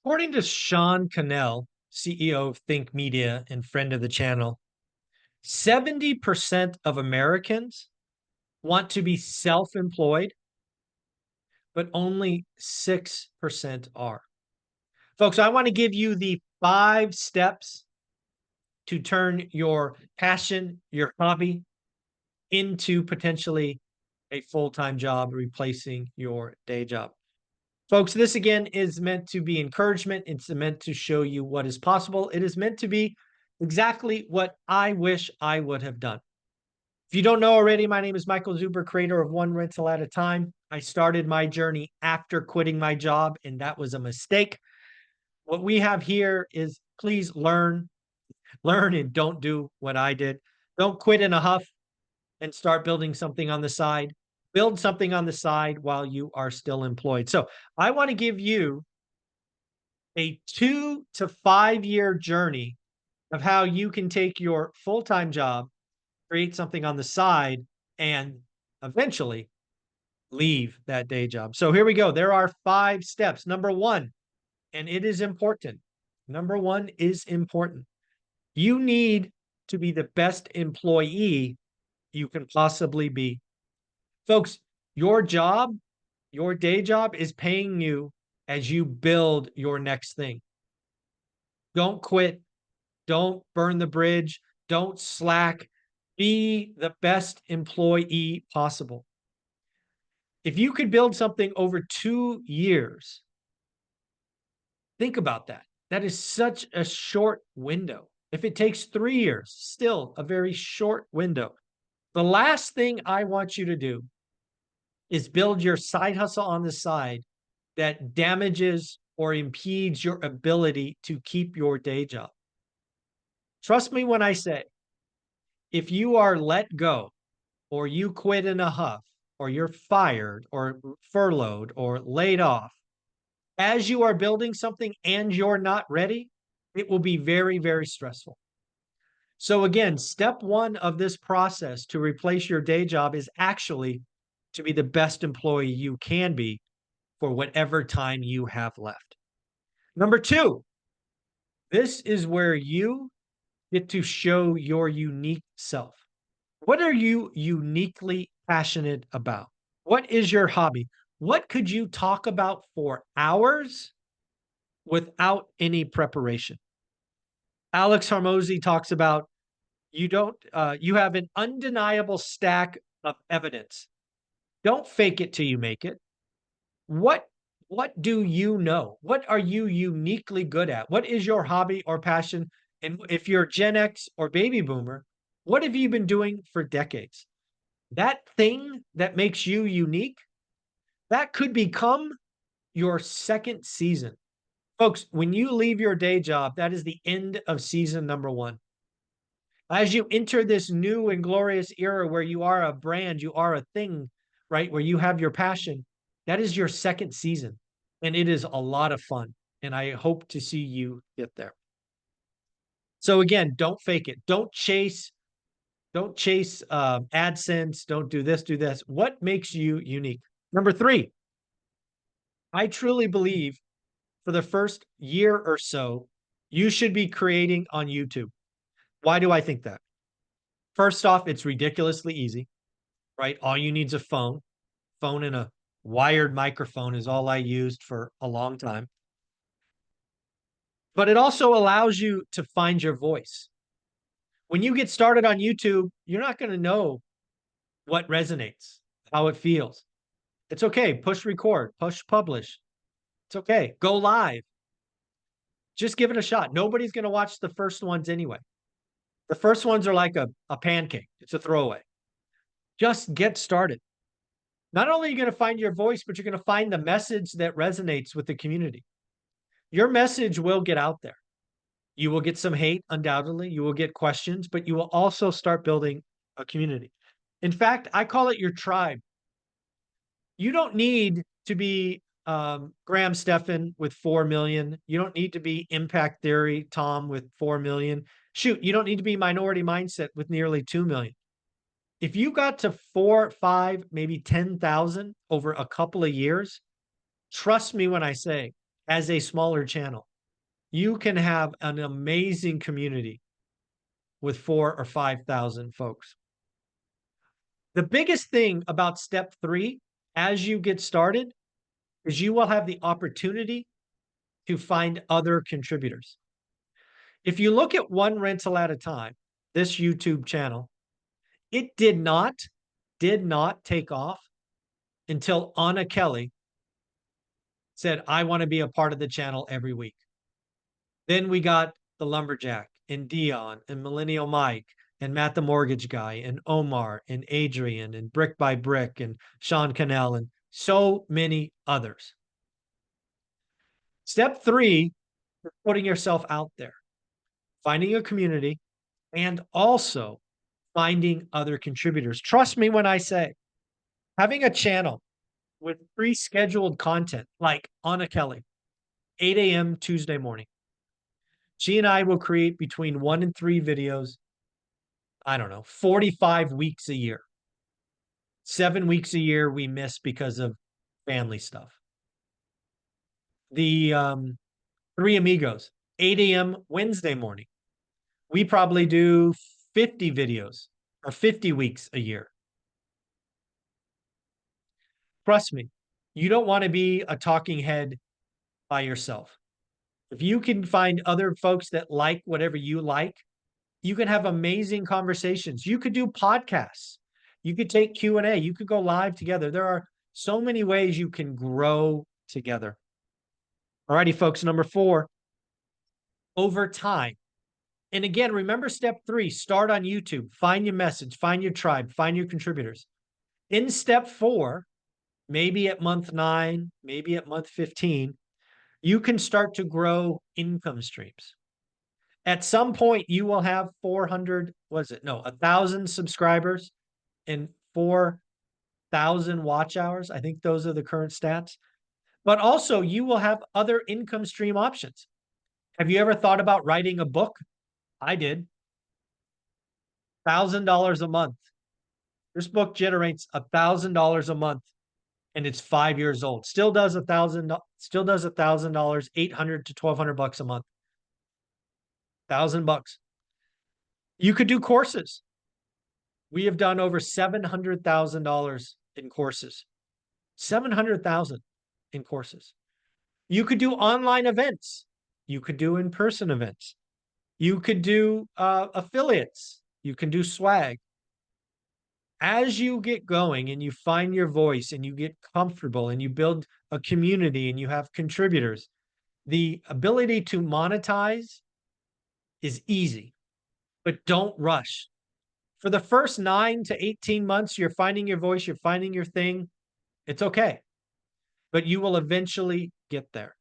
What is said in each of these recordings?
According to Sean Cannell, CEO of Think Media and friend of the channel, 70% of Americans want to be self employed, but only 6% are. Folks, I want to give you the 5 steps to turn your passion, your hobby, into potentially a full time job, replacing your day job. Folks, this again is meant to be encouragement. It's meant to show you what is possible. It is meant to be exactly what I wish I would have done. If you don't know already, my name is Michael Zuber, creator of One Rental at a Time. I started my journey after quitting my job, and that was a mistake. What we have here is please learn, and don't do what I did. Don't quit in a huff and start building something on the side. Build something on the side while you are still employed. So I want to give you a 2 to 5 year journey of how you can take your full-time job, create something on the side, and eventually leave that day job. So here we go. There are 5 steps. Number one, and it is important. Number one is important. You need to be the best employee you can possibly be. Folks, your job, your day job is paying you as you build your next thing. Don't quit. Don't burn the bridge. Don't slack. Be the best employee possible. If you could build something over 2 years, think about that. That is such a short window. If it takes 3 years, still a very short window. The last thing I want you to do is build your side hustle on the side that damages or impedes your ability to keep your day job. Trust me when I say, if you are let go or you quit in a huff or you're fired or furloughed or laid off, as you are building something and you're not ready, it will be very, very stressful. So again, step one of this process to replace your day job is actually to be the best employee you can be for whatever time you have left. Number two, this is where you get to show your unique self. What are you uniquely passionate about? What is your hobby? What could you talk about for hours without any preparation? Alex Hormozy talks about you have an undeniable stack of evidence. Don't fake it till you make it. What what do you know? What are you uniquely good at? What is your hobby or passion? And if you're Gen X or baby boomer, what have you been doing for decades? That thing that makes you unique, that could become your second season. Folks, when you leave your day job, that is the end of season number one. As you enter this new and glorious era where you are a brand, you are a thing, right? Where you have your passion, that is your second season. And it is a lot of fun. And I hope to see you get there. So again, don't fake it. Don't chase AdSense. Don't do this, do this. What makes you unique? Number three, I truly believe for the first year or so, you should be creating on YouTube. Why do I think that? First off, it's ridiculously easy, right? All you need is a phone and a wired microphone is all I used for a long time. But it also allows you to find your voice. When you get started on YouTube, you're not going to know what resonates, how it feels. It's okay. Push record, push publish. It's okay. Go live. Just give it a shot. Nobody's going to watch the first ones anyway. The first ones are like a pancake. It's a throwaway. Just get started. Not only are you going to find your voice, but you're going to find the message that resonates with the community. Your message will get out there. You will get some hate, undoubtedly. You will get questions, but you will also start building a community. In fact, I call it your tribe. You don't need to be Graham Stephan with 4 million. You don't need to be Impact Theory Tom with 4 million. Shoot, you don't need to be Minority Mindset with nearly 2 million. If you got to 4, 5, maybe 10,000 over a couple of years, trust me when I say as a smaller channel. You can have an amazing community with 4 or 5,000 folks. The biggest thing about step 3 as you get started is you will have the opportunity to find other contributors. If you look at one rental at a time, this YouTube channel, it did not take off until Anna Kelly said, I want to be a part of the channel every week. Then we got the Lumberjack and Dion and Millennial Mike and Matt the Mortgage Guy and Omar and Adrian and Brick by Brick and Sean Cannell and so many others. Step 3 is putting yourself out there, finding a community, and also finding other contributors. Trust me when I say having a channel with pre-scheduled content like Anna Kelly, 8 a.m. Tuesday morning. She and I will create between 1 and 3 videos, I don't know, 45 weeks a year. 7 weeks a year we miss because of family stuff. The Three Amigos, 8 a.m. Wednesday morning. We probably do 50 videos or 50 weeks a year. Trust me, you don't want to be a talking head by yourself. If you can find other folks that like whatever you like, you can have amazing conversations. You could do podcasts. You could take Q&A. You could go live together. There are so many ways you can grow together. All righty, folks. Number 4, over time. And again, remember step 3, start on YouTube. Find your message, find your tribe, find your contributors. In step 4, maybe at month 9, maybe at month 15, you can start to grow income streams. At some point, you will have 1,000 subscribers and 4,000 watch hours. I think those are the current stats. But also, you will have other income stream options. Have you ever thought about writing a book? I did. $1,000 a month. This book generates $1,000 a month, and it's 5 years old. Still does $1,000. Still does $1,000, $800 to $1,200 a month. $1,000. You could do courses. We have done over $700,000 in courses. 700,000 in courses. You could do online events. You could do in-person events. You could do affiliates. You can do swag. As you get going and you find your voice and you get comfortable and you build a community and you have contributors, the ability to monetize is easy, but don't rush. For the first 9 to 18 months, you're finding your voice, you're finding your thing. It's okay, but you will eventually get there.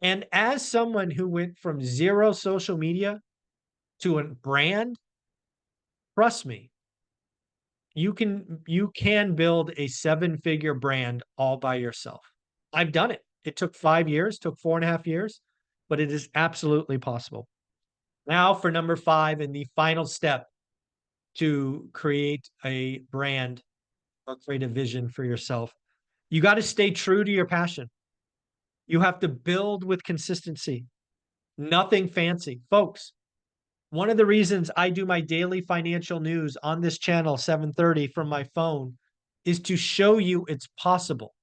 And as someone who went from 0 social media to a brand, trust me, you can build a 7-figure brand all by yourself. I've done it. It took 5 years, took 4.5 years, but it is absolutely possible. Now for number 5 and the final step to create a brand or create a vision for yourself. You got to stay true to your passion. You have to build with consistency. Nothing fancy. Folks, one of the reasons I do my daily financial news on this channel, 7:30 from my phone, is to show you it's possible.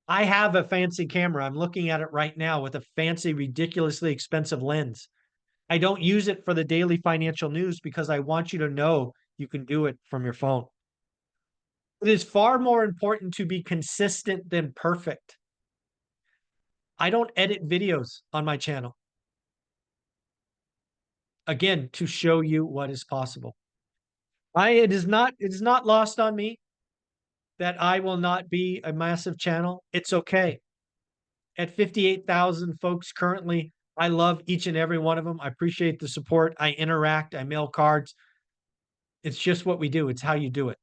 I have a fancy camera. I'm looking at it right now with a fancy, ridiculously expensive lens. I don't use it for the daily financial news because I want you to know you can do it from your phone. It is far more important to be consistent than perfect. I don't edit videos on my channel. Again, to show you what is possible. It is not lost on me that I will not be a massive channel. It's okay. At 58,000 folks currently, I love each and every one of them. I appreciate the support. I interact, I mail cards. It's just what we do. It's how you do it.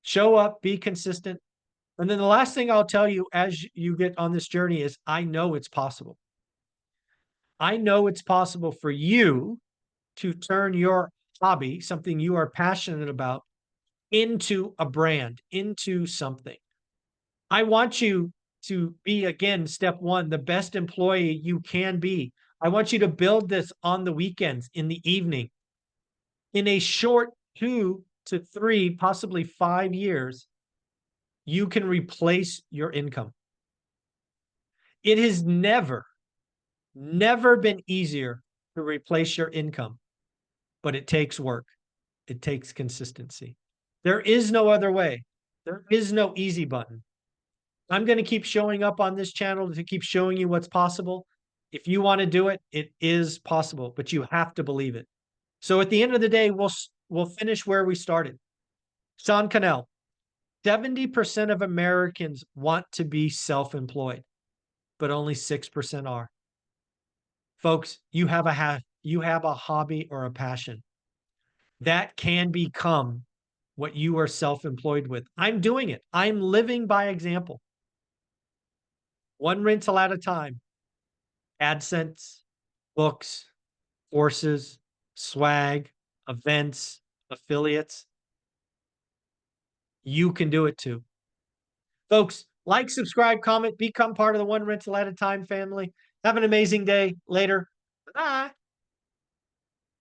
Show up, be consistent. And then the last thing I'll tell you as you get on this journey is I know it's possible. I know it's possible for you to turn your hobby, something you are passionate about, into a brand, into something. I want you to be, again, step one, the best employee you can be. I want you to build this on the weekends, in the evening. In a short 2 to 3, possibly 5 years, you can replace your income. It has never been easier to replace your income, but it takes work. It takes consistency. There is no other way. There is no easy button. I'm going to keep showing up on this channel to keep showing you what's possible. If you want to do it, it is possible, but you have to believe it. So at the end of the day, we'll finish where we started. Sean Cannell, 70% of Americans want to be self-employed, but only 6% are. Folks, you have a hobby or a passion that can become what you are self-employed with. I'm doing it. I'm living by example. One rental at a time. AdSense, books, courses, swag, events, affiliates. You can do it too. Folks, like, subscribe, comment, become part of the One Rental at a Time family. Have an amazing day. Later. Bye.